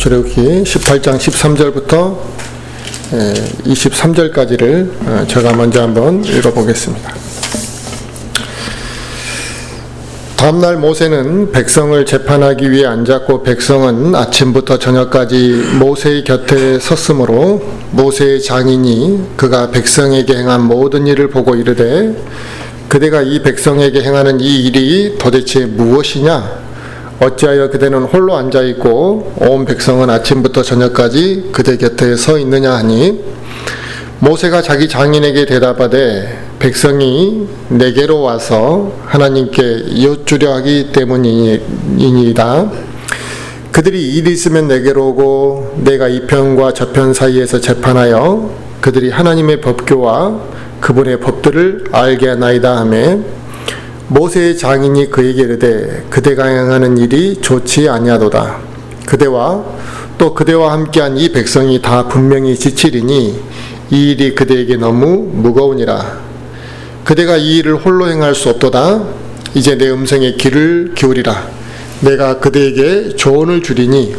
출애굽기 18장 13절부터 23절까지를 제가 먼저 한번 읽어보겠습니다. 다음날 모세는 백성을 재판하기 위해 앉았고 백성은 아침부터 저녁까지 모세의 곁에 섰으므로 모세의 장인이 그가 백성에게 행한 모든 일을 보고 이르되 그대가 이 백성에게 행하는 이 일이 도대체 무엇이냐? 어찌하여 그대는 홀로 앉아있고 온 백성은 아침부터 저녁까지 그대 곁에 서 있느냐 하니 모세가 자기 장인에게 대답하되 백성이 내게로 와서 하나님께 여쭈려 하기 때문이니이다. 그들이 일이 있으면 내게로 오고 내가 이 편과 저 편 사이에서 재판하여 그들이 하나님의 법궤와 그분의 법들을 알게 하나이다 하며 모세의 장인이 그에게 이르되 그대가 행하는 일이 좋지 아니하도다. 그대와 또 그대와 함께한 이 백성이 다 분명히 지치리니 이 일이 그대에게 너무 무거우니라. 그대가 이 일을 홀로 행할 수 없도다. 이제 내 음성에 귀를 기울이라. 내가 그대에게 조언을 주리니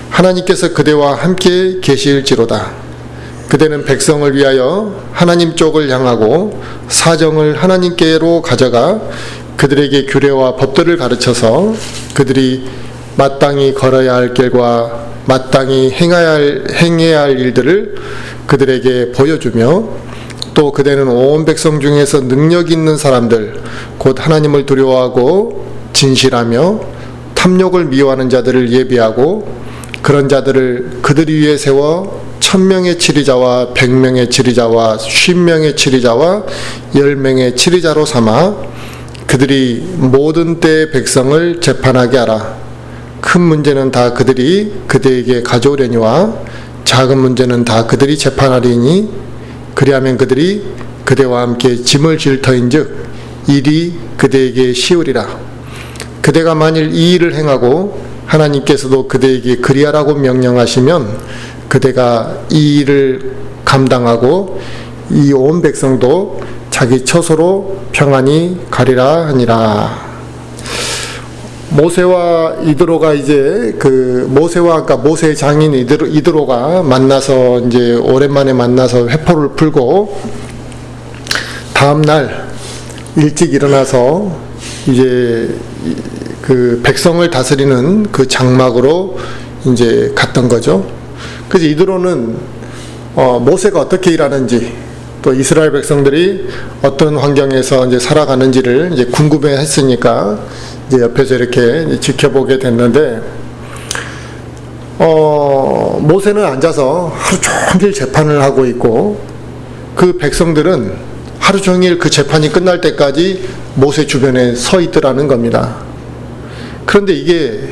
하나님께서 그대와 함께 계실지로다. 그대는 백성을 위하여 하나님 쪽을 향하고 사정을 하나님께로 가져가 그들에게 규례와 법들을 가르쳐서 그들이 마땅히 걸어야 할 길과 마땅히 행해야 할 일들을 그들에게 보여주며 또 그대는 온 백성 중에서 능력 있는 사람들 곧 하나님을 두려워하고 진실하며 탐욕을 미워하는 자들을 예비하고 그런 자들을 그들 위에 세워 1000명의 치리자와 100명의 치리자와 50명의 치리자와 10명의 치리자로 삼아 그들이 모든 때의 백성을 재판하게 하라. 큰 문제는 다 그들이 그대에게 가져오려니와 작은 문제는 다 그들이 재판하리니 그리하면 그들이 그대와 함께 짐을 질 터인즉 일이 그대에게 쉬우리라. 그대가 만일 이 일을 행하고 하나님께서도 그대에게 그리하라고 명령하시면 그대가 이 일을 감당하고 이 온 백성도 자기 처소로 평안히 가리라 하니라. 모세와 이드로가 이제 모세와 아까 모세의 장인 이드로가 만나서 이제 오랜만에 만나서 회포를 풀고 다음 날 일찍 일어나서 이제 그 백성을 다스리는 그 장막으로 이제 갔던 거죠. 그래서 이드로는 모세가 어떻게 일하는지 또 이스라엘 백성들이 어떤 환경에서 이제 살아가는지를 이제 궁금해했으니까 이제 옆에서 이렇게 지켜보게 됐는데 모세는 앉아서 하루 종일 재판을 하고 있고 그 백성들은 하루 종일 그 재판이 끝날 때까지 모세 주변에 서 있더라는 겁니다. 그런데 이게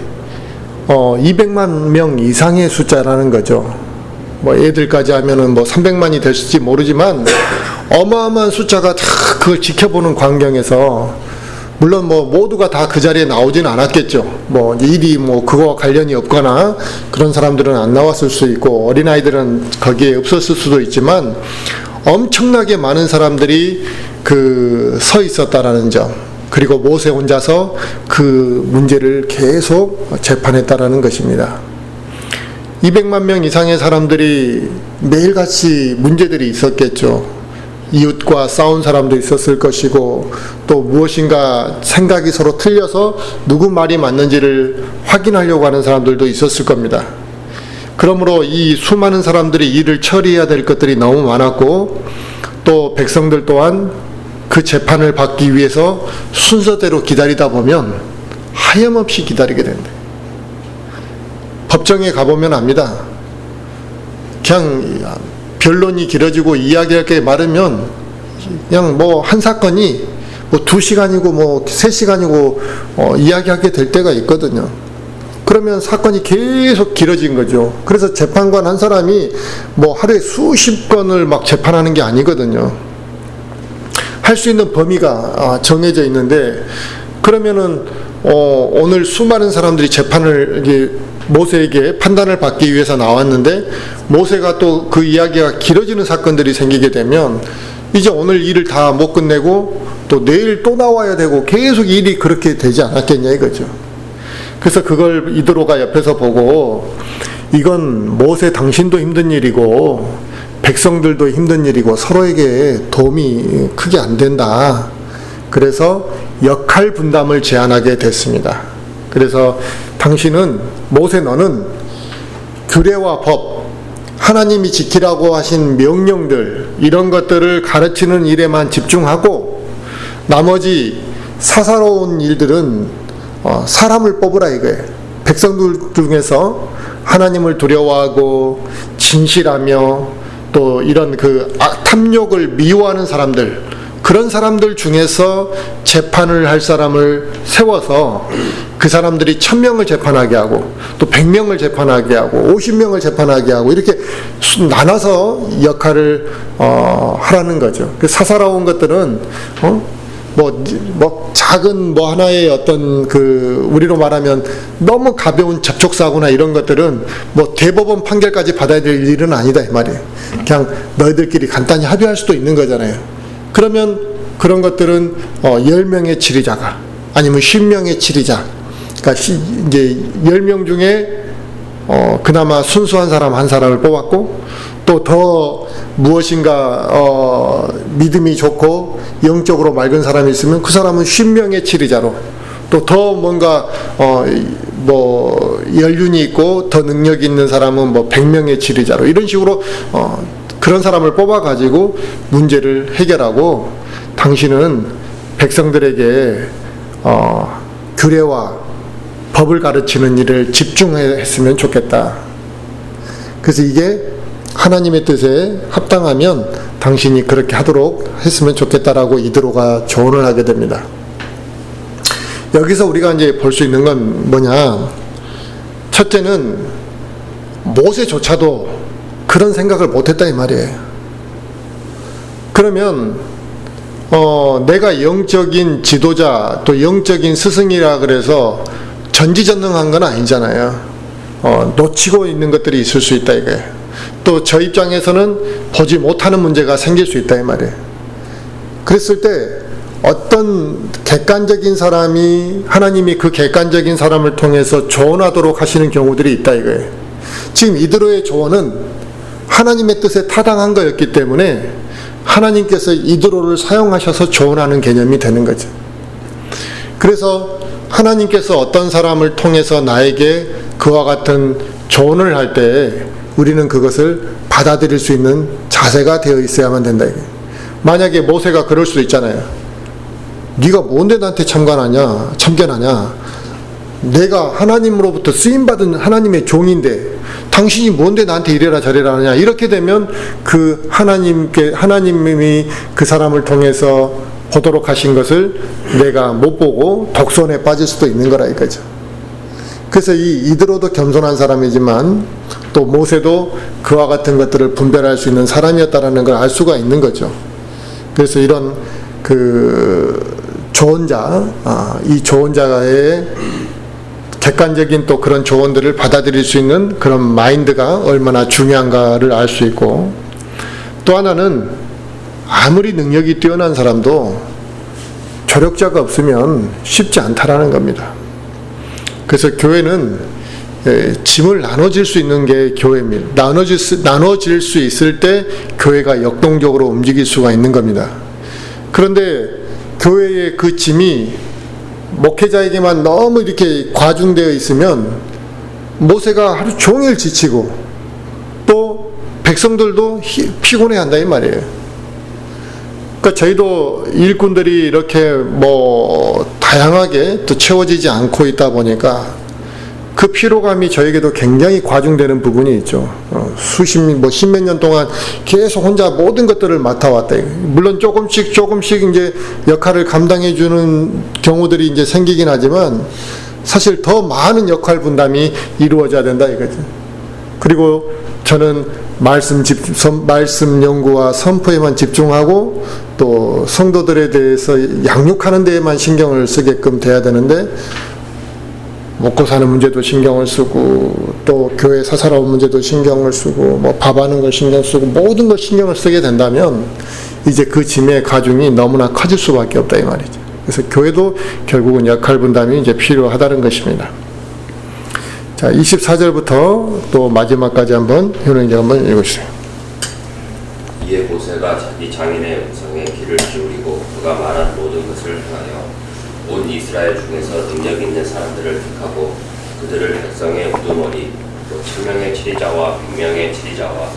200만 명 이상의 숫자라는 거죠. 뭐 애들까지 하면은 뭐 300만이 될지 모르지만 어마어마한 숫자가 다 그걸 지켜보는 광경에서 물론 뭐 모두가 다 그 자리에 나오진 않았겠죠. 뭐 일이 뭐 그거와 관련이 없거나 그런 사람들은 안 나왔을 수 있고 어린아이들은 거기에 없었을 수도 있지만 엄청나게 많은 사람들이 서 있었다라는 점. 그리고 모세 혼자서 그 문제를 계속 재판했다라는 것입니다. 200만 명 이상의 사람들이 매일같이 문제들이 있었겠죠. 이웃과 싸운 사람도 있었을 것이고 또 무엇인가 생각이 서로 틀려서 누구 말이 맞는지를 확인하려고 하는 사람들도 있었을 겁니다. 그러므로 이 수많은 사람들이 일을 처리해야 될 것들이 너무 많았고 또 백성들 또한 그 재판을 받기 위해서 순서대로 기다리다 보면 하염없이 기다리게 된다. 법정에 가보면 압니다. 그냥 변론이 길어지고 이야기할 게 많으면 그냥 뭐 한 사건이 뭐 2시간이고 뭐 3시간이고 이야기하게 될 때가 있거든요. 그러면 사건이 계속 길어진 거죠. 그래서 재판관 한 사람이 뭐 하루에 수십 건을 막 재판하는 게 아니거든요. 할 수 있는 범위가 정해져 있는데 그러면은 오늘 수많은 사람들이 재판을 이제 모세에게 판단을 받기 위해서 나왔는데 모세가 또 그 이야기가 길어지는 사건들이 생기게 되면 이제 오늘 일을 다 못 끝내고 또 내일 또 나와야 되고 계속 일이 그렇게 되지 않았겠냐 이거죠. 그래서 그걸 이드로가 옆에서 보고 이건 모세 당신도 힘든 일이고 백성들도 힘든 일이고 서로에게 도움이 크게 안 된다. 그래서 역할 분담을 제안하게 됐습니다. 그래서 당신은, 모세 너는 규례와 법, 하나님이 지키라고 하신 명령들, 이런 것들을 가르치는 일에만 집중하고 나머지 사사로운 일들은 사람을 뽑으라 이거예요. 백성들 중에서 하나님을 두려워하고 진실하며 또 이런 탐욕을 미워하는 사람들, 그런 사람들 중에서 재판을 할 사람을 세워서 그 사람들이 1000명을 재판하게 하고 또 100명을 재판하게 하고 50명을 재판하게 하고 이렇게 나눠서 역할을 하라는 거죠. 그 사사로운 것들은 작은 하나의 어떤 우리로 말하면 너무 가벼운 접촉사고나 이런 것들은 대법원 판결까지 받아야 될 일은 아니다 이 말이에요. 그냥 너희들끼리 간단히 합의할 수도 있는 거잖아요. 그러면 그런 것들은 10명의 치리자가 아니면 50명의 치리자, 그러니까 이제 10명 중에 그나마 순수한 사람 한 사람을 뽑았고 또 더 무엇인가 믿음이 좋고 영적으로 맑은 사람이 있으면 그 사람은 50명의 치리자로, 또 더 뭔가 연륜이 있고 더 능력이 있는 사람은 100명의 치리자로, 이런 식으로 그런 사람을 뽑아 가지고 문제를 해결하고, 당신은 백성들에게 규례와 법을 가르치는 일을 집중했으면 좋겠다. 그래서 이게 하나님의 뜻에 합당하면 당신이 그렇게 하도록 했으면 좋겠다라고 이드로가 조언을 하게 됩니다. 여기서 우리가 이제 볼 수 있는 건 뭐냐? 첫째는 모세조차도 그런 생각을 못했다 이 말이에요. 그러면 내가 영적인 지도자 또 영적인 스승이라 그래서 전지전능한 건 아니잖아요. 놓치고 있는 것들이 있을 수 있다 이거예요. 또 저 입장에서는 보지 못하는 문제가 생길 수 있다 이 말이에요. 그랬을 때 어떤 객관적인 사람이, 하나님이 그 객관적인 사람을 통해서 조언하도록 하시는 경우들이 있다 이거예요. 지금 이드로의 조언은 하나님의 뜻에 타당한 거였기 때문에 하나님께서 이드로를 사용하셔서 조언하는 개념이 되는 거죠. 그래서 하나님께서 어떤 사람을 통해서 나에게 그와 같은 조언을 할 때 우리는 그것을 받아들일 수 있는 자세가 되어 있어야만 된다. 만약에 모세가 그럴 수도 있잖아요. 네가 뭔데 나한테 참견하냐? 내가 하나님으로부터 쓰임받은 하나님의 종인데 당신이 뭔데 나한테 이래라 저래라 하냐? 이렇게 되면 그 하나님이 그 사람을 통해서 보도록 하신 것을 내가 못 보고 독선에 빠질 수도 있는 거라 이거죠. 그래서 이 이드로도 겸손한 사람이지만 또 모세도 그와 같은 것들을 분별할 수 있는 사람이었다라는 걸 알 수가 있는 거죠. 그래서 이런 조언자, 이 조언자의 객관적인 또 그런 조언들을 받아들일 수 있는 그런 마인드가 얼마나 중요한가를 알 수 있고, 또 하나는 아무리 능력이 뛰어난 사람도 조력자가 없으면 쉽지 않다라는 겁니다. 그래서 교회는 짐을 나눠질 수 있는 게 교회입니다. 나눠질 수 있을 때 교회가 역동적으로 움직일 수가 있는 겁니다. 그런데 교회의 그 짐이 목회자에게만 너무 이렇게 과중되어 있으면 모세가 하루 종일 지치고 또 백성들도 피곤해 한다 이 말이에요. 그러니까 저희도 일꾼들이 이렇게 다양하게 또 채워지지 않고 있다 보니까 그 피로감이 저에게도 굉장히 과중되는 부분이 있죠. 십몇 년 동안 계속 혼자 모든 것들을 맡아왔다. 물론 조금씩 이제 역할을 감당해주는 경우들이 이제 생기긴 하지만 사실 더 많은 역할 분담이 이루어져야 된다 이거죠. 그리고 저는 말씀 연구와 선포에만 집중하고 또 성도들에 대해서 양육하는 데에만 신경을 쓰게끔 돼야 되는데, 먹고 사는 문제도 신경을 쓰고 또 교회 사사로운 문제도 신경을 쓰고 밥하는 걸 신경 쓰고 모든 걸 신경을 쓰게 된다면 이제 그 짐의 가중이 너무나 커질 수밖에 없다 이 말이죠. 그래서 교회도 결국은 역할 분담이 이제 필요하다는 것입니다. 자, 24절부터 또 마지막까지 한번 효령이가 한번 읽어주세요. 이에 모세가 자기 장인의 음성에 귀를 기울이고 그가 말한 모든 것을 행하여 온 이스라엘 중에서 능력 있는 사람들을 택하고 그들을 백성의 우두머리 또 1000명의 치리자와 100명의 치리자와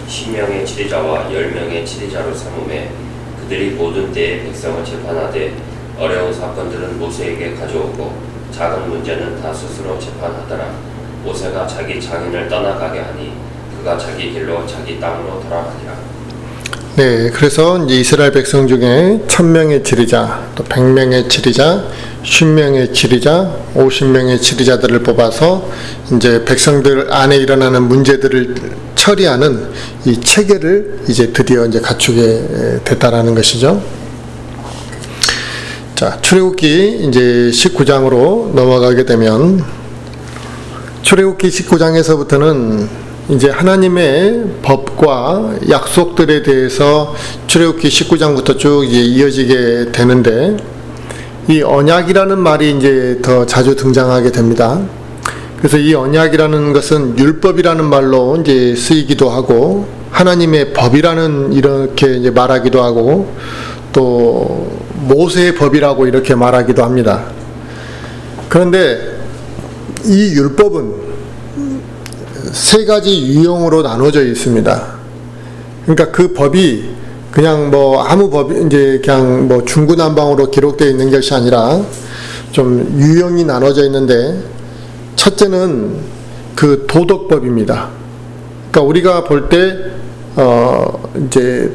10명의 치리자와 10명의 치리자로 삼음해 그들이 모든 때에 백성을 재판하되 어려운 사건들은 모세에게 가져오고 작은 문제는 다 스스로 재판하더라. 모세가 자기 장인을 떠나가게 하니 그가 자기 길로 자기 땅으로 돌아가니라. 네, 그래서 이제 이스라엘 백성 중에 1000명의 치리자, 또 100명의 치리자, 10명의 치리자, 50명의 치리자들을 뽑아서 이제 백성들 안에 일어나는 문제들을 처리하는 이 체계를 이제 드디어 이제 갖추게 됐다라는 것이죠. 자, 출애굽기 이제 19장으로 넘어가게 되면 출애굽기 19장에서부터는 이제 하나님의 법과 약속들에 대해서 출애굽기 19장부터 쭉 이제 이어지게 되는데 이 언약이라는 말이 이제 더 자주 등장하게 됩니다. 그래서 이 언약이라는 것은 율법이라는 말로 이제 쓰이기도 하고 하나님의 법이라는 이렇게 이제 말하기도 하고 또 모세의 법이라고 이렇게 말하기도 합니다. 그런데 이 율법은 세 가지 유형으로 나눠져 있습니다. 그러니까 그 법이 그냥 뭐 아무 법이 이제 그냥 뭐 중구난방으로 기록되어 있는 것이 아니라 좀 유형이 나눠져 있는데 첫째는 그 도덕법입니다. 그러니까 우리가 볼 때 이제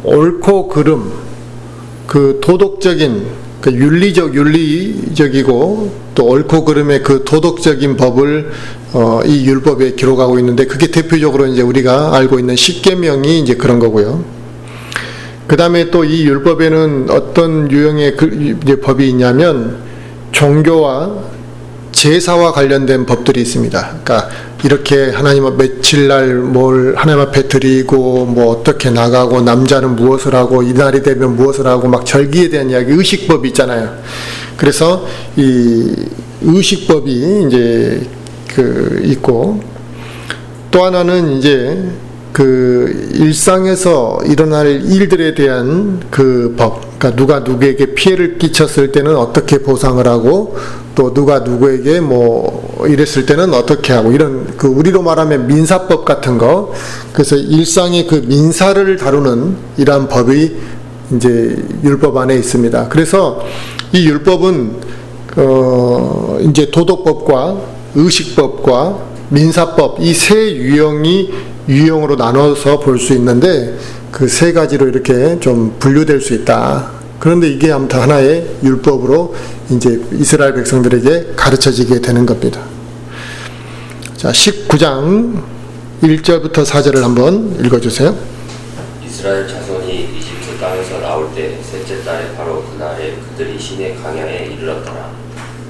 옳고 그름 그 도덕적인 그 윤리적이고 또 옳고 그름의 그 도덕적인 법을 이 율법에 기록하고 있는데 그게 대표적으로 이제 우리가 알고 있는 십계명이 이제 그런 거고요. 그 다음에 또 이 율법에는 어떤 유형의 이제 법이 있냐면 종교와 제사와 관련된 법들이 있습니다. 그러니까 이렇게 하나님 며칠날 뭘 하나님 앞에 드리고 뭐 어떻게 나가고 남자는 무엇을 하고 이날이 되면 무엇을 하고 막 절기에 대한 이야기 의식법이 있잖아요. 그래서 이 의식법이 이제 그 있고 또 하나는 이제 그 일상에서 일어날 일들에 대한 그 법, 그러니까 누가 누구에게 피해를 끼쳤을 때는 어떻게 보상을 하고 또 누가 누구에게 뭐 이랬을 때는 어떻게 하고 이런 그 우리로 말하면 민사법 같은 거 그래서 일상의 그 민사를 다루는 이러한 법이 이제 율법 안에 있습니다. 그래서 이 율법은 이제 도덕법과 의식법과 민사법 이 세 유형으로 나눠서 볼 수 있는데 그 세 가지로 이렇게 좀 분류될 수 있다. 그런데 이게 아무튼 하나의 율법으로 이제 이스라엘 백성들에게 가르쳐지게 되는 겁니다. 자, 19장 1절부터 4절을 한번 읽어주세요. 이스라엘 자손이 이집트 땅에서 나올 때 셋째 달에 바로 그날에 그들이 시내 광야에 이르렀더라.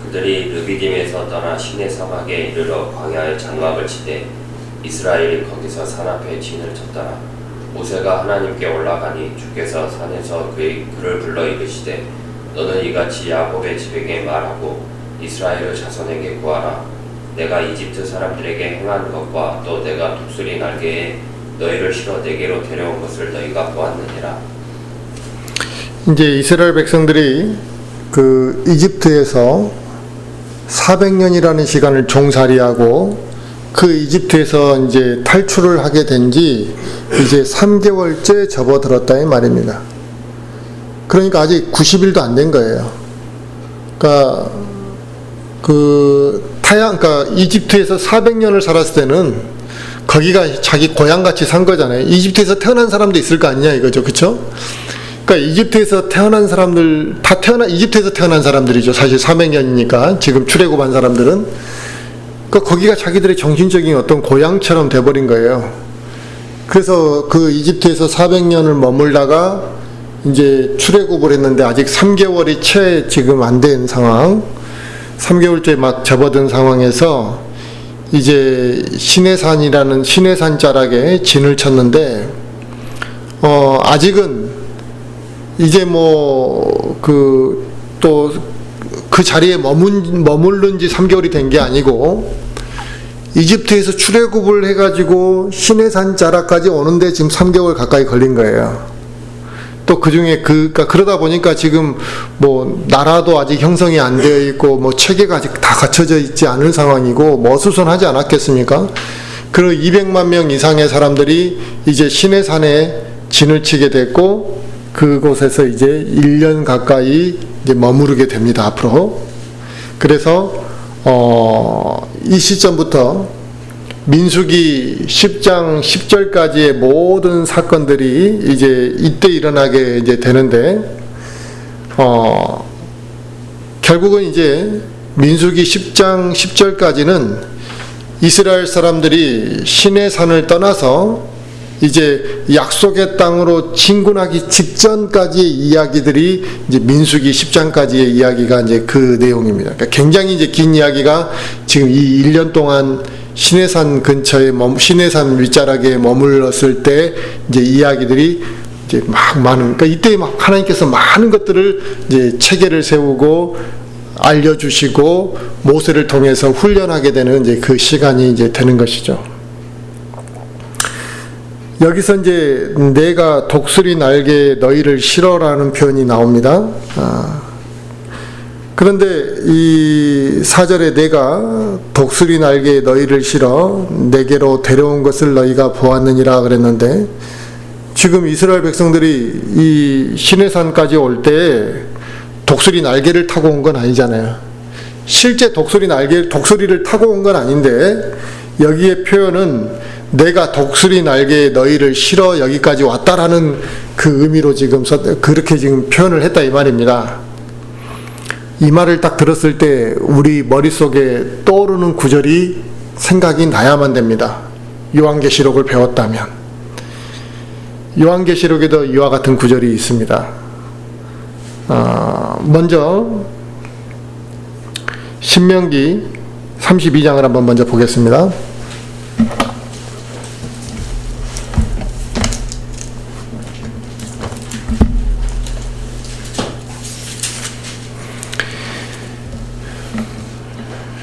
그들이 르비딤에서 떠나 시내 사막에 이르러 광야의 장막을 치되 이스라엘이 거기서 산 앞에 진을 쳤더라. 모세가 하나님께 올라가니 주께서 산에서 그를 불러 이르시되 너는 이같이 야곱의 집에게 말하고 이스라엘의 자손에게 구하라. 내가 이집트 사람들에게 행한 것과 또 내가 독수리 날개에 너희를 실어 내게로 데려온 것을 너희가 보았느니라. 이제 이스라엘 백성들이 그 이집트에서 400년이라는 시간을 종살이하고 그 이집트에서 이제 탈출을 하게 된 지 이제 3개월째 접어들었다 이 말입니다. 그러니까 아직 90일도 안 된 거예요. 그러니까 그러니까 이집트에서 400년을 살았을 때는 거기가 자기 고향같이 산 거잖아요. 이집트에서 태어난 사람도 있을 거 아니냐 이거죠. 그렇죠? 그러니까 이집트에서 태어난 사람들 이집트에서 태어난 사람들이죠. 사실 400년이니까 지금 출애굽한 사람들은 그러니까 거기가 자기들의 정신적인 어떤 고향처럼 돼버린 거예요. 그래서 그 이집트에서 400년을 머물다가 이제 출애굽을 했는데 아직 3개월이 채 지금 안 된 상황, 3개월째 막 접어든 상황에서 이제 시내산이라는 시내산 자락에 진을 쳤는데 아직은 이제 뭐 또 그 자리에 머무른 지 3개월이 된 게 아니고 이집트에서 출애굽을 해가지고 시내산 자락까지 오는데 지금 3개월 가까이 걸린 거예요. 또 그 중에 그러니까 그러다 보니까 지금 뭐 나라도 아직 형성이 안 되어 있고 뭐 체계가 아직 다 갖춰져 있지 않은 상황이고 뭐 어수선하지 않았겠습니까? 그리고 200만 명 이상의 사람들이 이제 시내산에 진을 치게 됐고 그곳에서 이제 1년 가까이 이제 머무르게 됩니다. 앞으로. 그래서 이 시점부터 민수기 10장 10절까지의 모든 사건들이 이제 이때 일어나게 이제 되는데, 결국은 이제 민수기 10장 10절까지는 이스라엘 사람들이 시내산을 떠나서 이제 약속의 땅으로 진군하기 직전까지의 이야기들이 이제 민수기 10장까지의 이야기가 이제 그 내용입니다. 그러니까 굉장히 이제 긴 이야기가 지금 이 1년 동안 시내산 근처에 시내산 윗자락에 머물렀을 때 이제 이야기들이 이제 막 많은, 그러니까 이때 막 하나님께서 많은 것들을 이제 체계를 세우고 알려주시고 모세를 통해서 훈련하게 되는 이제 그 시간이 이제 되는 것이죠. 여기서 이제 내가 독수리 날개에 너희를 실어라는 표현이 나옵니다. 그런데 이 4절에 내가 독수리 날개에 너희를 실어 내게로 데려온 것을 너희가 보았느니라 그랬는데, 지금 이스라엘 백성들이 이 시내산까지 올 때 독수리 날개를 타고 온 건 아니잖아요. 실제 독수리를 타고 온 건 아닌데, 여기에 표현은 내가 독수리 날개에 너희를 실어 여기까지 왔다라는 그 의미로 지금 그렇게 지금 표현을 했다 이 말입니다. 이 말을 딱 들었을 때 우리 머릿속에 떠오르는 구절이 생각이 나야만 됩니다. 요한계시록을 배웠다면. 요한계시록에도 이와 같은 구절이 있습니다. 먼저 신명기 32장을 한번 먼저 보겠습니다.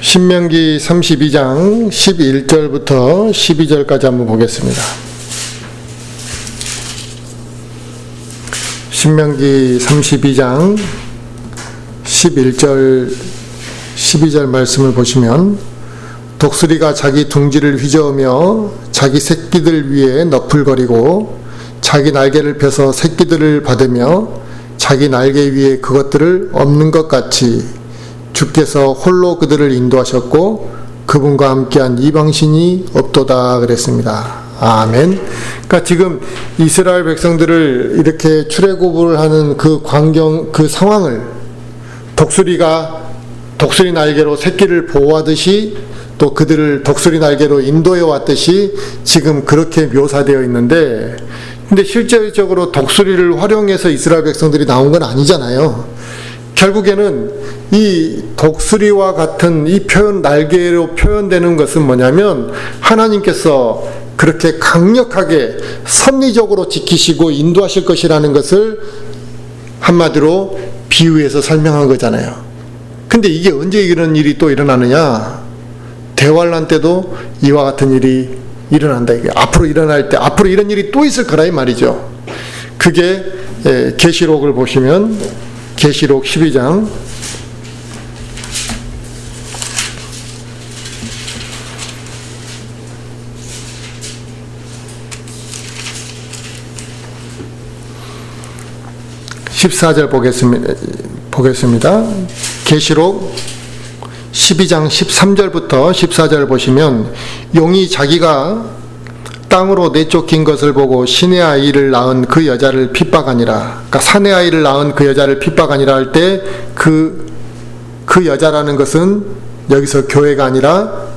신명기 32장 11절부터 12절까지 한번 보겠습니다. 신명기 32장 11절 12절 말씀을 보시면, 독수리가 자기 둥지를 휘저으며 자기 새끼들 위에 너풀거리고 자기 날개를 펴서 새끼들을 받으며 자기 날개 위에 그것들을 엎는 것 같이 주께서 홀로 그들을 인도하셨고 그분과 함께한 이방신이 없도다 그랬습니다. 아멘. 그러니까 지금 이스라엘 백성들을 이렇게 출애굽을 하는 그 광경, 그 상황을 독수리가 독수리 날개로 새끼를 보호하듯이 또 그들을 독수리 날개로 인도해 왔듯이 지금 그렇게 묘사되어 있는데, 근데 실제적으로 독수리를 활용해서 이스라엘 백성들이 나온 건 아니잖아요. 결국에는 이 독수리와 같은 이 표현, 날개로 표현되는 것은 뭐냐면, 하나님께서 그렇게 강력하게 섭리적으로 지키시고 인도하실 것이라는 것을 한마디로 비유해서 설명한 거잖아요. 근데 이게 언제 이런 일이 또 일어나느냐? 대환란 때도 이와 같은 일이 일어난다. 이게 앞으로 일어날 때, 앞으로 이런 일이 또 있을 거라 이 말이죠. 그게 계시록을 보시면 계시록 12장 14절 보겠습니다. 계시록 12장 13절부터 14절 보시면, 용이 자기가 땅으로 내쫓긴 것을 보고 신의 아이를 낳은 그 여자를 핍박하니라. 그러니까 산의 아이를 낳은 그 여자를 핍박하니라 할 때 그 여자라는 것은 여기서 교회가 아니라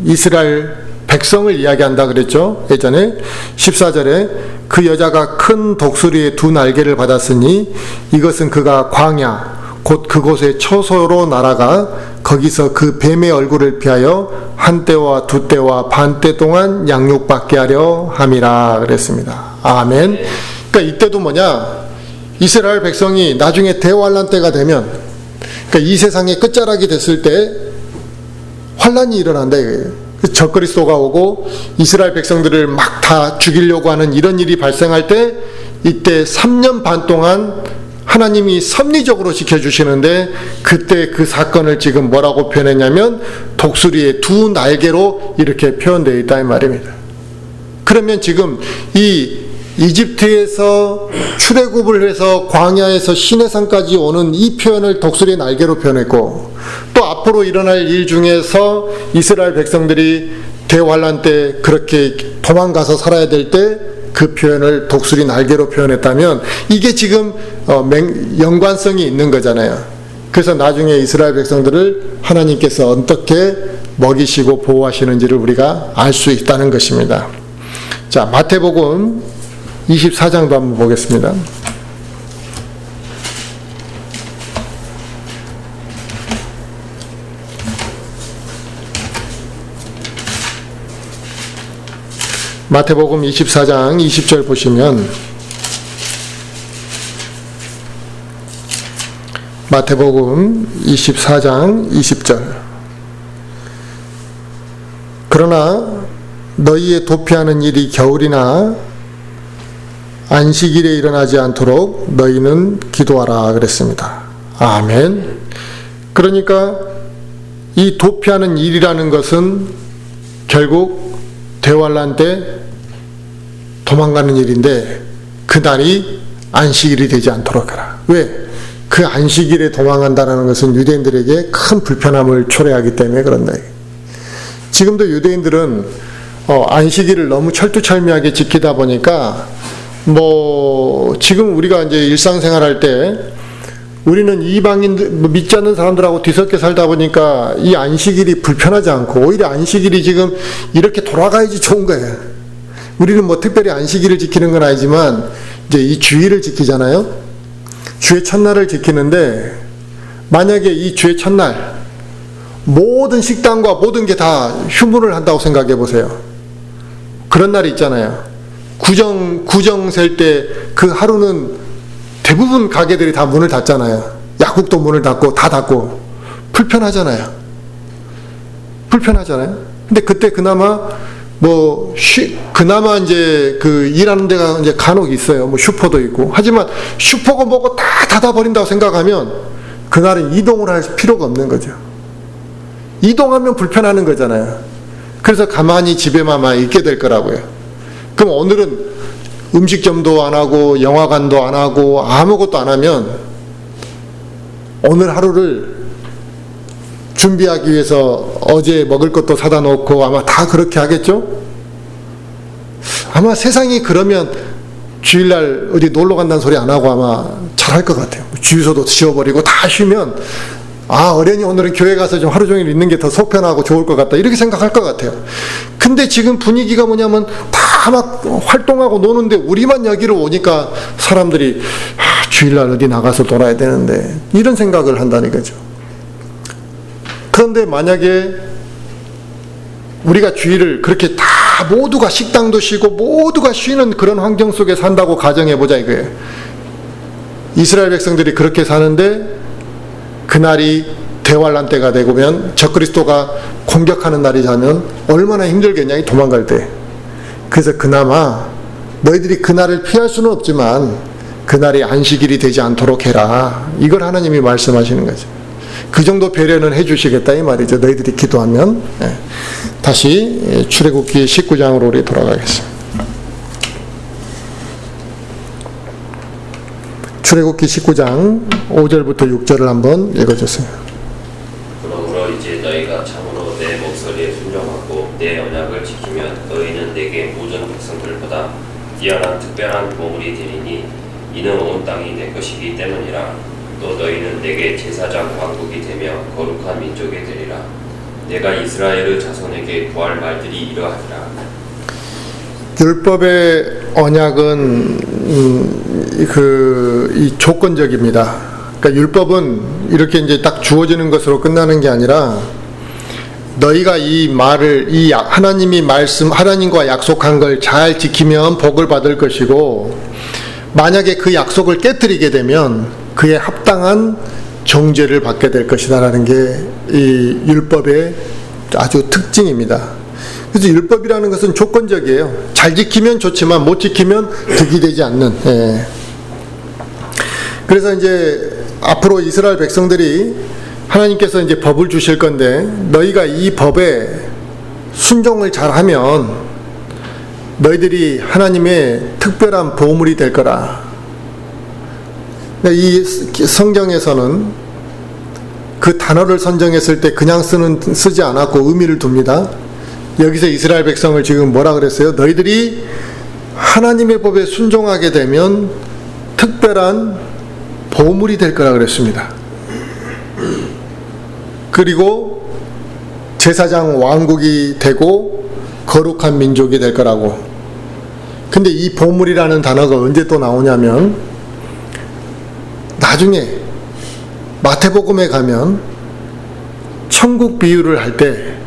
이스라엘 백성을 이야기한다 그랬죠. 예전에 14절에 그 여자가 큰 독수리의 두 날개를 받았으니 이것은 그가 광야 곧 그곳의 초소로 날아가 거기서 그 뱀의 얼굴을 피하여 한 때와 두 때와 반 때 동안 양육받게 하려 함이라 그랬습니다. 아멘. 그러니까 이때도 뭐냐, 이스라엘 백성이 나중에 대환란 때가 되면, 그러니까 이 세상의 끝자락이 됐을 때 환란이 일어난다 이거예요. 적그리스도가 오고 이스라엘 백성들을 막 다 죽이려고 하는 이런 일이 발생할 때, 이때 3년 반 동안 하나님이 섭리적으로 지켜주시는데, 그때 그 사건을 지금 뭐라고 표현했냐면 독수리의 두 날개로 이렇게 표현되어 있다 이 말입니다. 그러면 지금 이 이집트에서 출애굽을 해서 광야에서 시내산까지 오는 이 표현을 독수리의 날개로 표현했고, 또 앞으로 일어날 일 중에서 이스라엘 백성들이 대환란 때 그렇게 도망가서 살아야 될 때 그 표현을 독수리 날개로 표현했다면, 이게 지금 연관성이 있는 거잖아요. 그래서 나중에 이스라엘 백성들을 하나님께서 어떻게 먹이시고 보호하시는지를 우리가 알 수 있다는 것입니다. 자, 마태복음 24장도 한번 보겠습니다. 마태복음 24장 20절 보시면, 마태복음 24장 20절, 그러나 너희의 도피하는 일이 겨울이나 안식일에 일어나지 않도록 너희는 기도하라 그랬습니다. 아멘. 그러니까 이 도피하는 일이라는 것은 결국 대환란 때 도망가는 일인데, 그날이 안식일이 되지 않도록 하라. 왜? 그 안식일에 도망간다는 것은 유대인들에게 큰 불편함을 초래하기 때문에 그런다. 지금도 유대인들은 안식일을 너무 철두철미하게 지키다 보니까, 지금 우리가 이제 일상생활 할 때 우리는 이방인, 믿지 않는 사람들하고 뒤섞여 살다 보니까 이 안식일이 불편하지 않고, 오히려 안식일이 지금 이렇게 돌아가야지 좋은 거예요. 우리는 특별히 안식일을 지키는 건 아니지만 이제 이 주일을 지키잖아요. 주의 첫날을 지키는데, 만약에 이 주의 첫날 모든 식당과 모든 게 다 휴무를 한다고 생각해 보세요. 그런 날이 있잖아요. 구정 셀 때 그 하루는 대부분 가게들이 다 문을 닫잖아요. 약국도 문을 닫고 다 닫고. 불편하잖아요. 근데 그때 그나마 그나마 이제 일하는 데가 이제 간혹 있어요. 슈퍼도 있고. 하지만 슈퍼가 뭐고 다 닫아버린다고 생각하면 그날은 이동을 할 필요가 없는 거죠. 이동하면 불편하는 거잖아요. 그래서 가만히 집에만 있게 될 거라고요. 그럼 오늘은 음식점도 안 하고 영화관도 안 하고 아무것도 안 하면 오늘 하루를 준비하기 위해서 어제 먹을 것도 사다 놓고 아마 다 그렇게 하겠죠? 아마 세상이 그러면 주일날 어디 놀러 간다는 소리 안 하고 아마 잘할 것 같아요. 주유소도 지워버리고 다 쉬면, 어련히 오늘은 교회 가서 좀 하루 종일 있는 게 더 속편하고 좋을 것 같다, 이렇게 생각할 것 같아요. 근데 지금 분위기가 뭐냐면 다 막 활동하고 노는데 우리만 여기로 오니까 사람들이 주일날 어디 나가서 놀아야 되는데, 이런 생각을 한다는 거죠. 그런데 만약에 우리가 주일을 그렇게 다 모두가 식당도 쉬고 모두가 쉬는 그런 환경 속에 산다고 가정해보자 이거예요. 이스라엘 백성들이 그렇게 사는데 그날이 대환란 때가 되고면 적그리스도가 공격하는 날이 자면 얼마나 힘들겠냐, 이 도망갈 때. 그래서 그나마 너희들이 그날을 피할 수는 없지만 그날이 안식일이 되지 않도록 해라, 이걸 하나님이 말씀하시는 거죠. 그 정도 배려는 해주시겠다 이 말이죠. 너희들이 기도하면. 다시 출애굽기 19장으로 우리 돌아가겠습니다. 출애굽기 19장 5절부터 6절을 한번 읽어주세요. 그러므로 이제 너희가 참으로 내 목소리에 순종하고 내 언약을 지키면 너희는 내게 모든 백성들보다 뛰어난 특별한 보물이 되리니 이는 온 땅이 내 것이기 때문이라. 또 너희는 내게 제사장 왕국이 되며 거룩한 민족이 되리라. 내가 이스라엘의 자손에게 구할 말들이 이러하리라. 율법의 언약은 이 조건적입니다. 그러니까 율법은 이렇게 이제 딱 주어지는 것으로 끝나는 게 아니라, 너희가 이 말을, 하나님과 약속한 걸 잘 지키면 복을 받을 것이고, 만약에 그 약속을 깨뜨리게 되면 그에 합당한 정죄를 받게 될 것이다라는 게 이 율법의 아주 특징입니다. 그래서 율법이라는 것은 조건적이에요. 잘 지키면 좋지만 못 지키면 득이 되지 않는. 예. 그래서 이제 앞으로 이스라엘 백성들이 하나님께서 이제 법을 주실 건데 너희가 이 법에 순종을 잘하면 너희들이 하나님의 특별한 보물이 될 거라. 이 성경에서는 그 단어를 선정했을 때 그냥 쓰지 않았고 의미를 둡니다. 여기서 이스라엘 백성을 지금 뭐라 그랬어요? 너희들이 하나님의 법에 순종하게 되면 특별한 보물이 될 거라 그랬습니다. 그리고 제사장 왕국이 되고 거룩한 민족이 될 거라고. 근데 이 보물이라는 단어가 언제 또 나오냐면 나중에 마태복음에 가면 천국 비유를 할 때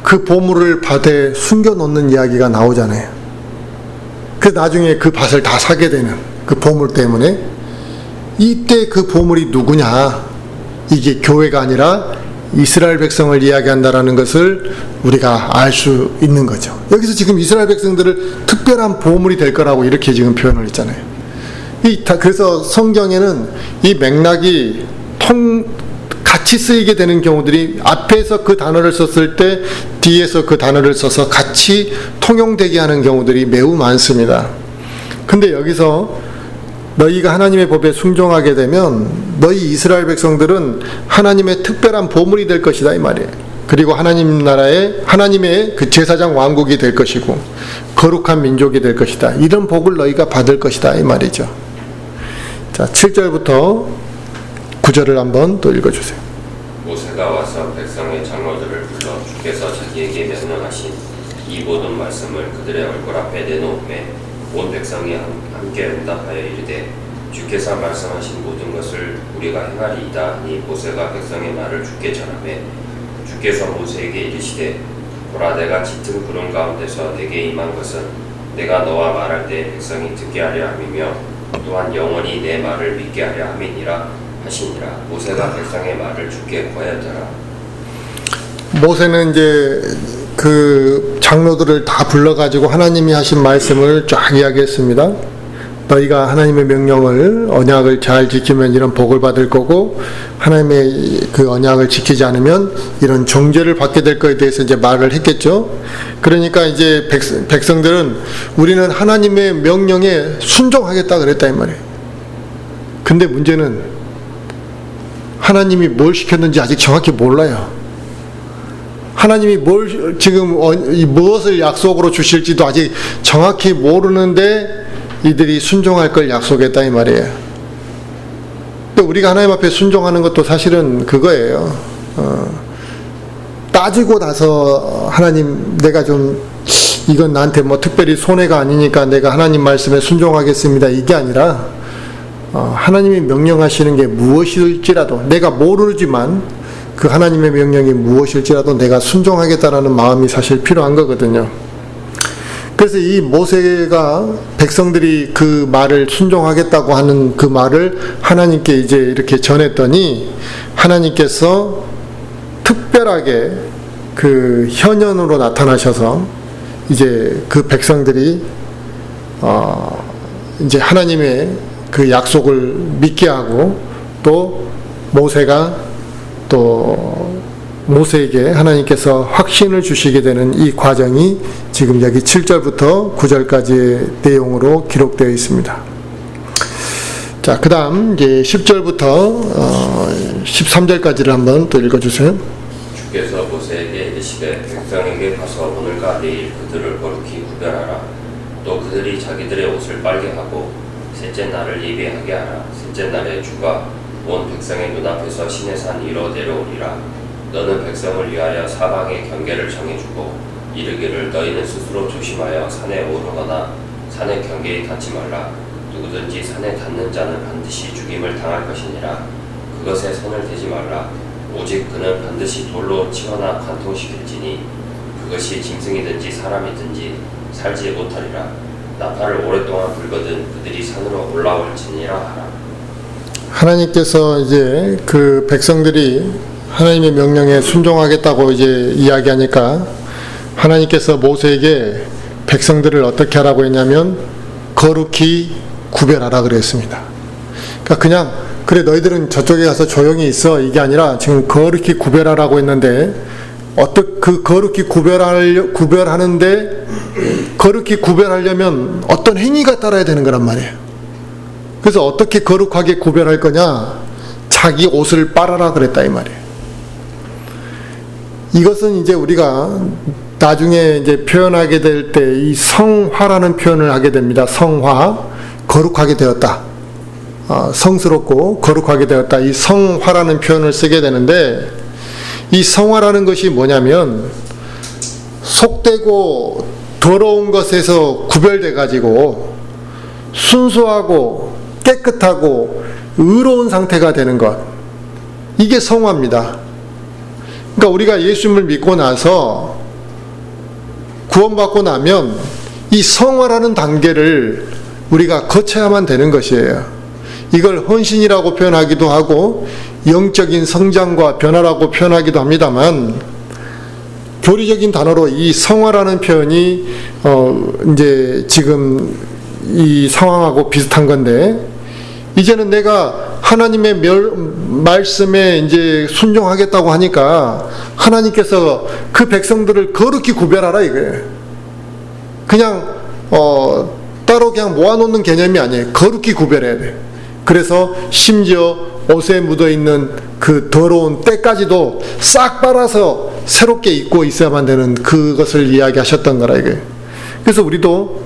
그 보물을 밭에 숨겨놓는 이야기가 나오잖아요. 그래서 나중에 그 밭을 다 사게 되는 그 보물 때문에 이때 그 보물이 누구냐? 이게 교회가 아니라 이스라엘 백성을 이야기한다라는 것을 우리가 알 수 있는 거죠. 여기서 지금 이스라엘 백성들을 특별한 보물이 될 거라고 이렇게 지금 표현을 했잖아요. 그래서 성경에는 이 맥락이 같이 쓰이게 되는 경우들이 앞에서 그 단어를 썼을 때 뒤에서 그 단어를 써서 같이 통용되게 하는 경우들이 매우 많습니다. 근데 여기서 너희가 하나님의 법에 순종하게 되면 너희 이스라엘 백성들은 하나님의 특별한 보물이 될 것이다 이 말이에요. 그리고 하나님 나라의 하나님의 그 제사장 왕국이 될 것이고 거룩한 민족이 될 것이다. 이런 복을 너희가 받을 것이다 이 말이죠. 자, 7절부터 9절을 한번 또 읽어주세요. 모세가 와서 백성의 장로들을 불러 주께서 자기에게 명령하신 이 모든 말씀을 그들의 얼굴 앞에 내놓음에 온 백성이 함께 응답하여 이르되 주께서 말씀하신 모든 것을 우리가 행하리이다 하니 모세가 백성의 말을 주께 전하매 주께서 모세에게 이르시되 보라 내가 짙은 구름 가운데서 내게 임한 것은 내가 너와 말할 때 백성이 듣게 하려 함이며 또한 영원히 내 말을 믿게 하려 함이니라 하시니라. 모세가 백성의 말을 주께 고하였더라. 모세는 이제 그 장로들을 다 불러가지고 하나님이 하신 말씀을 쫙 이야기했습니다. 너희가 하나님의 명령을 언약을 잘 지키면 이런 복을 받을 거고 하나님의 그 언약을 지키지 않으면 이런 정죄를 받게 될 거에 대해서 이제 말을 했겠죠. 그러니까 이제 백성들은 우리는 하나님의 명령에 순종하겠다 그랬다 이 말이에요. 근데 문제는 하나님이 뭘 시켰는지 아직 정확히 몰라요. 하나님이 지금 무엇을 약속으로 주실지도 아직 정확히 모르는데 이들이 순종할 걸 약속했다 이 말이에요. 또 우리가 하나님 앞에 순종하는 것도 사실은 그거예요. 따지고 나서 하나님 내가 좀 이건 나한테 뭐 특별히 손해가 아니니까 내가 하나님 말씀에 순종하겠습니다. 이게 아니라 하나님이 명령하시는 게 무엇일지라도 내가 모르지만 그 하나님의 명령이 무엇일지라도 내가 순종하겠다라는 마음이 사실 필요한 거거든요. 그래서 이 모세가 백성들이 그 말을 순종하겠다고 하는 그 말을 하나님께 이제 이렇게 전했더니 하나님께서 특별하게 그 현현으로 나타나셔서 이제 그 백성들이 이제 하나님의 그 약속을 믿게 하고 또 모세가 또 모세에게 하나님께서 확신을 주시게 되는 이 과정이 지금 여기 7절부터 9절까지의 내용으로 기록되어 있습니다. 자, 그 다음 이제 10절부터 13절까지를 한번 또 읽어주세요. 주께서 모세에게 이르시되 백성에게 가서 오늘과 내일 그들을 거룩히 구별하라. 또 그들이 자기들의 옷을 빨게 하고 셋째 날을 예배하게 하라. 셋째 날에 주가 온 백성의 눈앞에서 시내산 위로 내려오리라. 너는 백성을 위하여 사방의 경계를 정해주고 이르기를 너희는 스스로 조심하여 산에 오르거나 산의 경계에 닿지 말라. 누구든지 산에 닿는 자는 반드시 죽임을 당할 것이니라. 그것에 손을 대지 말라. 오직 그는 반드시 돌로 치거나 관통시킬지니 그것이 짐승이든지 사람이든지 살지 못하리라. 나팔을 오랫동안 불거든 그들이 산으로 올라올지니라 하라. 하나님께서 이제 그 백성들이 하나님의 명령에 순종하겠다고 이제 이야기하니까 하나님께서 모세에게 백성들을 어떻게 하라고 했냐면 거룩히 구별하라 그랬습니다. 그러니까 그냥 그래 너희들은 저쪽에 가서 조용히 있어 이게 아니라 지금 거룩히 구별하라고 했는데 그 거룩히 구별하는데 거룩히 구별하려면 어떤 행위가 따라야 되는 거란 말이에요. 그래서 어떻게 거룩하게 구별할 거냐? 자기 옷을 빨아라 그랬다 이 말이에요. 이것은 이제 우리가 나중에 이제 표현하게 될 때 이 성화라는 표현을 하게 됩니다. 성화, 거룩하게 되었다. 성스럽고 거룩하게 되었다. 이 성화라는 표현을 쓰게 되는데 이 성화라는 것이 뭐냐면 속되고 더러운 것에서 구별돼 가지고 순수하고 깨끗하고 의로운 상태가 되는 것, 이게 성화입니다. 그러니까 우리가 예수님을 믿고 나서 구원받고 나면 이 성화라는 단계를 우리가 거쳐야만 되는 것이에요. 이걸 헌신이라고 표현하기도 하고 영적인 성장과 변화라고 표현하기도 합니다만, 교리적인 단어로 이 성화라는 표현이 이제 지금 이 상황하고 비슷한 건데, 이제는 내가 하나님의 말씀에 이제 순종하겠다고 하니까 하나님께서 그 백성들을 거룩히 구별하라 이거예요. 그냥 따로 그냥 모아놓는 개념이 아니에요. 거룩히 구별해야 돼. 그래서 심지어 옷에 묻어있는 그 더러운 때까지도 싹 빨아서 새롭게 입고 있어야만 되는 그것을 이야기하셨던 거라 이거예요. 그래서 우리도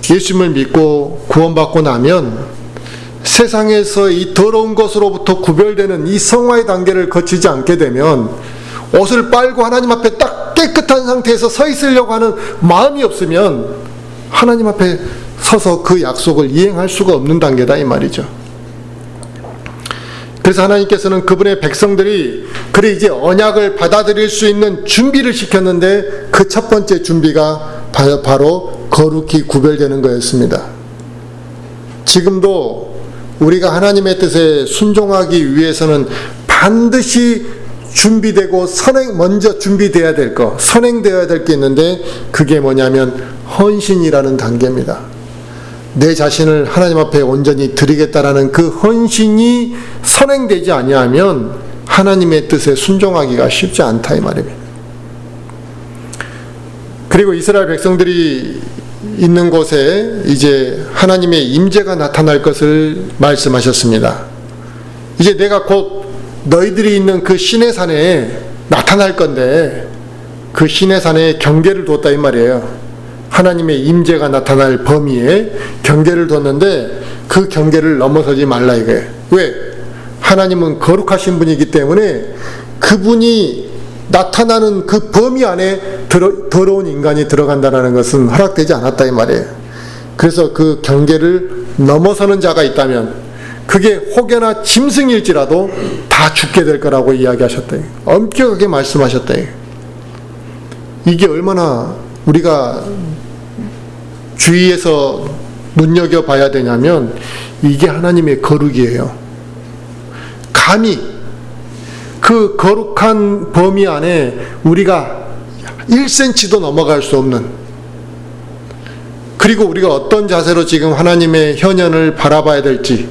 예수님을 믿고 구원받고 나면 세상에서 이 더러운 것으로부터 구별되는 이 성화의 단계를 거치지 않게 되면 옷을 빨고 하나님 앞에 딱 깨끗한 상태에서 서 있으려고 하는 마음이 없으면 하나님 앞에 서서 그 약속을 이행할 수가 없는 단계다 이 말이죠. 그래서 하나님께서는 그분의 백성들이 그래 이제 언약을 받아들일 수 있는 준비를 시켰는데 그 첫 번째 준비가 바로 거룩히 구별되는 거였습니다. 지금도 우리가 하나님의 뜻에 순종하기 위해서는 반드시 준비되고 먼저 준비되어야 될 거, 선행되어야 될 게 있는데 그게 뭐냐면 헌신이라는 단계입니다. 내 자신을 하나님 앞에 온전히 드리겠다라는 그 헌신이 선행되지 아니하면 하나님의 뜻에 순종하기가 쉽지 않다 이 말입니다. 그리고 이스라엘 백성들이 있는 곳에 이제 하나님의 임재가 나타날 것을 말씀하셨습니다. 이제 내가 곧 너희들이 있는 그 시내산에 나타날 건데 그 시내산에 경계를 뒀다 이 말이에요. 하나님의 임재가 나타날 범위에 경계를 뒀는데 그 경계를 넘어서지 말라 이거예요. 왜? 하나님은 거룩하신 분이기 때문에 그분이 나타나는 그 범위 안에 더러운 인간이 들어간다는 것은 허락되지 않았다 이 말이에요. 그래서 그 경계를 넘어서는 자가 있다면 그게 혹여나 짐승일지라도 다 죽게 될 거라고 이야기하셨다. 엄격하게 말씀하셨다. 이게 얼마나 우리가 주의해서 눈여겨봐야 되냐면 이게 하나님의 거룩이에요. 감히 그 거룩한 범위 안에 우리가 1cm도 넘어갈 수 없는, 그리고 우리가 어떤 자세로 지금 하나님의 현현을 바라봐야 될지.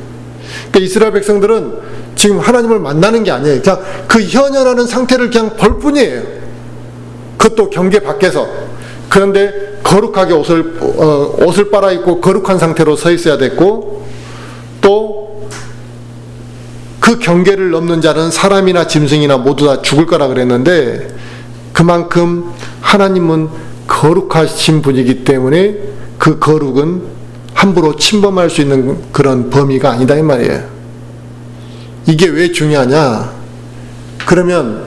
그러니까 이스라엘 백성들은 지금 하나님을 만나는 게 아니에요. 그냥 그 현현하는 상태를 그냥 볼 뿐이에요. 그것도 경계 밖에서. 그런데 거룩하게 옷을 빨아입고 거룩한 상태로 서 있어야 됐고, 또 그 경계를 넘는 자는 사람이나 짐승이나 모두 다 죽을 거라 그랬는데 그만큼 하나님은 거룩하신 분이기 때문에 그 거룩은 함부로 침범할 수 있는 그런 범위가 아니다 이 말이에요. 이게 왜 중요하냐? 그러면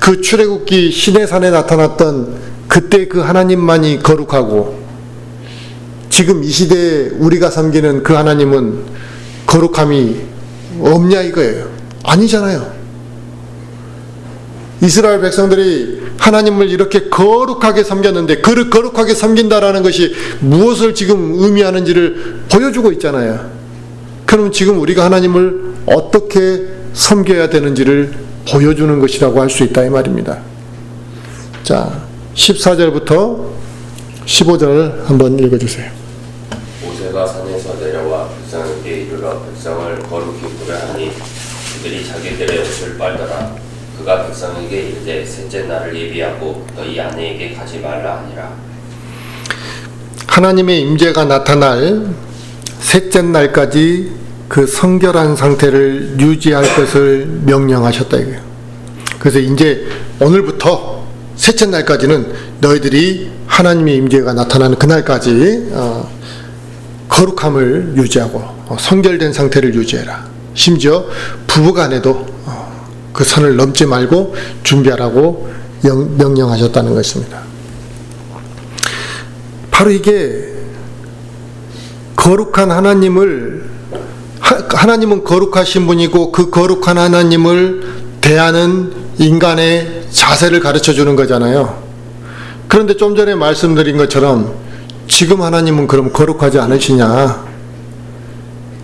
그 출애굽기 시내산에 나타났던 그때 그 하나님만이 거룩하고 지금 이 시대에 우리가 섬기는 그 하나님은 거룩함이 없냐 이거예요. 아니잖아요. 이스라엘 백성들이 하나님을 이렇게 거룩하게 섬겼는데 그 거룩하게 섬긴다라는 것이 무엇을 지금 의미하는지를 보여주고 있잖아요. 그럼 지금 우리가 하나님을 어떻게 섬겨야 되는지를 보여주는 것이라고 할 수 있다 이 말입니다. 자, 14절부터 15절 한번 읽어주세요. 모세가 산에서 내려와 백성에게 이르러 백성을 거룩히 구려하니 그들이 자기들의 옷을 빨더라. 그가 백성에게 이르되 셋째 날을 예비하고 너희 아내에게 가지 말라 하니라. 하나님의 임재가 나타날 셋째 날까지 그 성결한 상태를 유지할 것을 명령하셨다 이거예요. 그래서 이제 오늘부터 셋째 날까지는 너희들이 하나님의 임재가 나타나는 그날까지 거룩함을 유지하고 성결된 상태를 유지해라. 심지어 부부간에도 그 선을 넘지 말고 준비하라고 명령하셨다는 것입니다. 바로 이게 거룩한 하나님은 거룩하신 분이고 그 거룩한 하나님을 대하는 인간의 자세를 가르쳐 주는 거잖아요. 그런데 좀 전에 말씀드린 것처럼 지금 하나님은 그럼 거룩하지 않으시냐?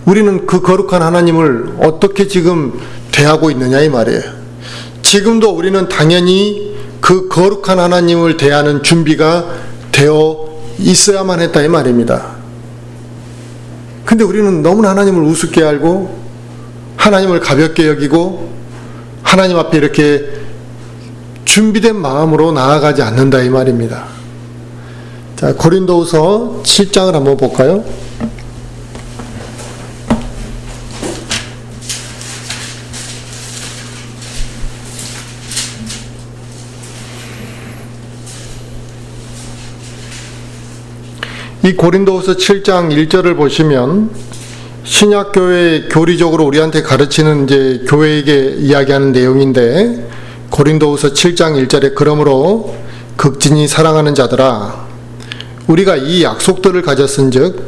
우리는 그 거룩한 하나님을 어떻게 지금 대하고 있느냐 이 말이에요. 지금도 우리는 당연히 그 거룩한 하나님을 대하는 준비가 되어 있어야만 했다 이 말입니다. 근데 우리는 너무나 하나님을 우습게 알고 하나님을 가볍게 여기고 하나님 앞에 이렇게 준비된 마음으로 나아가지 않는다 이 말입니다. 자, 고린도후서 7장을 한번 볼까요? 이 고린도후서 7장 1절을 보시면 신약교회 교리적으로 우리한테 가르치는 이제 교회에게 이야기하는 내용인데 고린도후서 7장 1절에 그러므로 극진히 사랑하는 자들아 우리가 이 약속들을 가졌은즉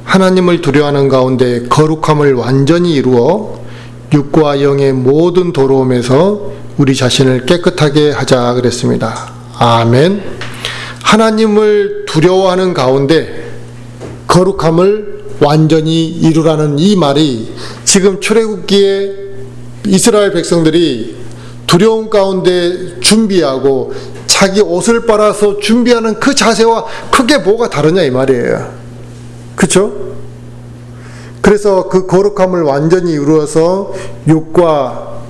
하나님을 두려워하는 가운데 거룩함을 완전히 이루어 육과 영의 모든 도로움에서 우리 자신을 깨끗하게 하자 그랬습니다. 아멘. 하나님을 두려워하는 가운데 거룩함을 완전히 이루라는 이 말이 지금 출애굽기에 이스라엘 백성들이 두려움 가운데 준비하고 자기 옷을 빨아서 준비하는 그 자세와 크게 뭐가 다르냐 이 말이에요. 그렇죠? 그래서 그 거룩함을 완전히 이루어서 육과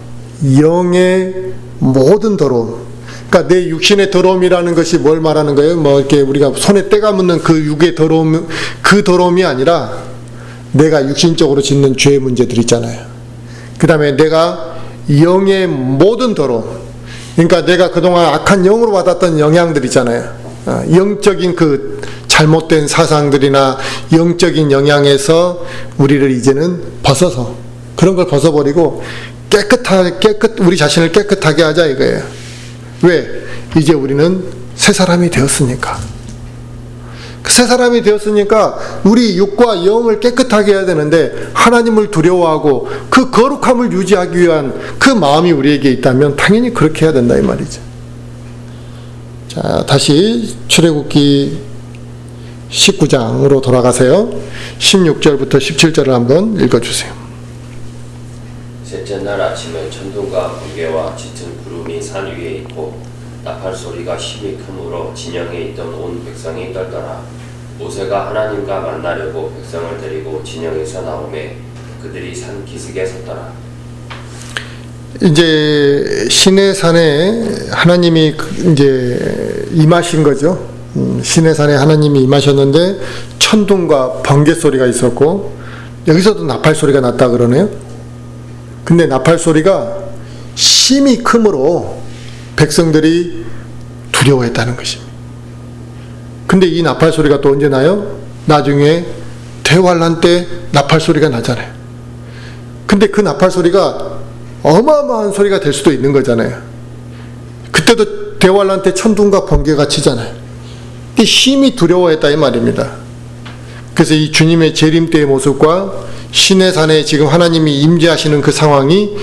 영의 모든 더러움, 그러니까 내 육신의 더러움이라는 것이 뭘 말하는 거예요? 뭐 이렇게 우리가 손에 때가 묻는 그 육의 더러움, 그 더러움이 아니라 내가 육신적으로 짓는 죄의 문제들 있잖아요. 그 다음에 내가 영의 모든 더러움, 그러니까 내가 그동안 악한 영으로 받았던 영향들 있잖아요. 영적인 그 잘못된 사상들이나 영적인 영향에서 우리를 이제는 벗어서 그런 걸 벗어버리고 우리 자신을 깨끗하게 하자 이거예요. 왜? 이제 우리는 새 사람이 되었으니까. 새 사람이 되었으니까 우리 육과 영을 깨끗하게 해야 되는데 하나님을 두려워하고 그 거룩함을 유지하기 위한 그 마음이 우리에게 있다면 당연히 그렇게 해야 된다 이 말이죠. 자, 다시 출애굽기 19장으로 돌아가세요. 16절부터 17절을 한번 읽어주세요. 셋째 날 아침에 천둥과 번개와 짙은 구름이 산 위에 있고 나팔 소리가 심히 크므로 진영에 있던 온 백성이 떨더라. 모세가 하나님과 만나려고 백성을 데리고 진영에서 나오매 그들이 산 기슭에 섰더라. 이제 시내산에 하나님이 이제 임하신 거죠. 시내산에 하나님이 임하셨는데 천둥과 번개 소리가 있었고 여기서도 나팔 소리가 났다 그러네요. 근데 나팔 소리가 심히 크므로 백성들이 두려워했다는 것입니다. 근데 이 나팔 소리가 또 언제 나요? 나중에 대환란 때 나팔 소리가 나잖아요. 근데 그 나팔 소리가 어마어마한 소리가 될 수도 있는 거잖아요. 그때도 대환란 때 천둥과 번개가 치잖아요. 근데 심히 두려워했다 이 말입니다. 그래서 이 주님의 재림 때의 모습과 시내산에 지금 하나님이 임재하시는 그 상황이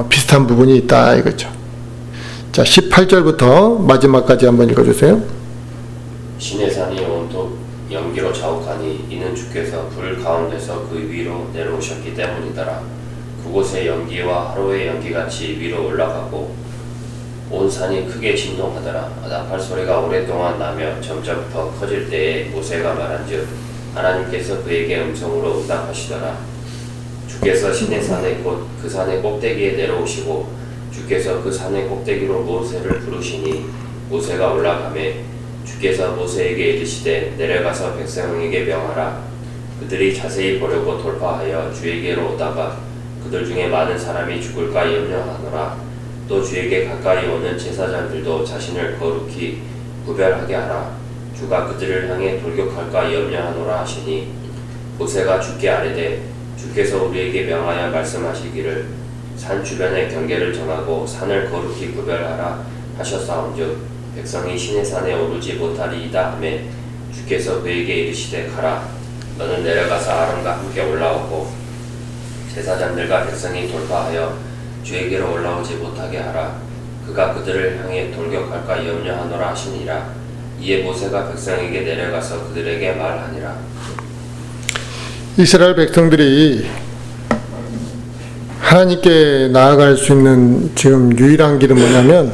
비슷한 부분이 있다 이거죠. 자, 18절부터 마지막까지 한번 읽어주세요. 시내산이 온통 연기로 자욱하니 이는 주께서 불 가운데서 그 위로 내려오셨기 때문이더라. 그곳의 연기와 하루의 연기같이 위로 올라가고 온 산이 크게 진동하더라. 나팔 소리가 오랫동안 나며 점점 더 커질 때에 모세가 말한즉 하나님께서 그에게 음성으로 응답하시더라. 주께서 시내산에 곧 그 산의 꼭대기에 내려오시고 주께서 그 산의 꼭대기로 모세를 부르시니 모세가 올라가매 주께서 모세에게 이르시되 내려가서 백성에게 명하라. 그들이 자세히 보려고 돌파하여 주에게로 오다가 그들 중에 많은 사람이 죽을까 염려하노라. 또 주에게 가까이 오는 제사장들도 자신을 거룩히 구별하게 하라. 주가 그들을 향해 돌격할까 염려하노라 하시니 모세가 주께 아뢰되 주께서 우리에게 명하여 말씀하시기를 산 주변의 경계를 정하고 산을 거룩히 구별하라 하셨사온즉 백성이 시내산에 오르지 못하리이다 하매 주께서 그에게 이르시되 가라. 너는 내려가서 아론과 함께 올라오고 제사장들과 백성이 돌파하여 주에게로 올라오지 못하게 하라. 그가 그들을 향해 돌격할까 염려하노라 하시니라. 이에 모세가 백성에게 내려가서 그들에게 말하니라. 이스라엘 백성들이 하나님께 나아갈 수 있는 지금 유일한 길은 뭐냐면,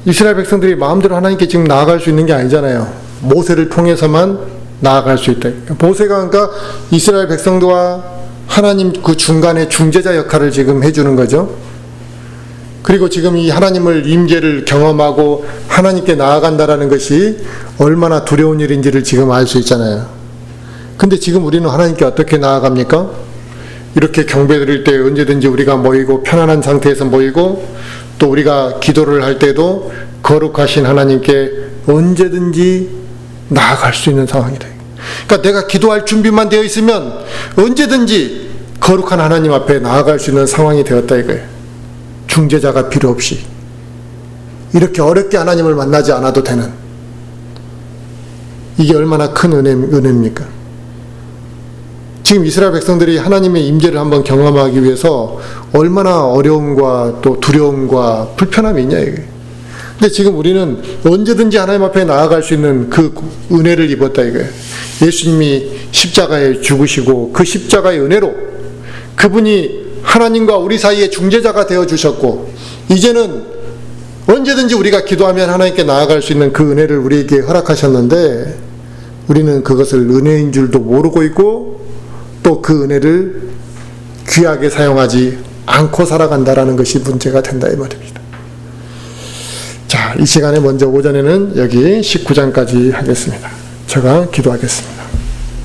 이스라엘 백성들이 마음대로 하나님께 지금 나아갈 수 있는 게 아니잖아요. 모세를 통해서만 나아갈 수 있다. 모세가 그러니까 이스라엘 백성들과 하나님 그 중간에 중재자 역할을 지금 해주는 거죠. 그리고 지금 이 하나님을 임재를 경험하고 하나님께 나아간다라는 것이 얼마나 두려운 일인지를 지금 알 수 있잖아요. 근데 지금 우리는 하나님께 어떻게 나아갑니까? 이렇게 경배 드릴 때 언제든지 우리가 모이고 편안한 상태에서 모이고 또 우리가 기도를 할 때도 거룩하신 하나님께 언제든지 나아갈 수 있는 상황이 돼요. 그러니까 내가 기도할 준비만 되어 있으면 언제든지 거룩한 하나님 앞에 나아갈 수 있는 상황이 되었다 이거예요. 중재자가 필요 없이 이렇게 어렵게 하나님을 만나지 않아도 되는, 이게 얼마나 큰 은혜입니까? 지금 이스라엘 백성들이 하나님의 임재를 한번 경험하기 위해서 얼마나 어려움과 또 두려움과 불편함이 있냐 이게. 근데 지금 우리는 언제든지 하나님 앞에 나아갈 수 있는 그 은혜를 입었다 이거예요. 예수님이 십자가에 죽으시고 그 십자가의 은혜로 그분이 하나님과 우리 사이에 중재자가 되어 주셨고, 이제는 언제든지 우리가 기도하면 하나님께 나아갈 수 있는 그 은혜를 우리에게 허락하셨는데, 우리는 그것을 은혜인 줄도 모르고 있고 또 그 은혜를 귀하게 사용하지 않고 살아간다라는 것이 문제가 된다 이 말입니다. 자, 이 시간에 먼저 오전에는 여기 19장까지 하겠습니다. 제가 기도하겠습니다.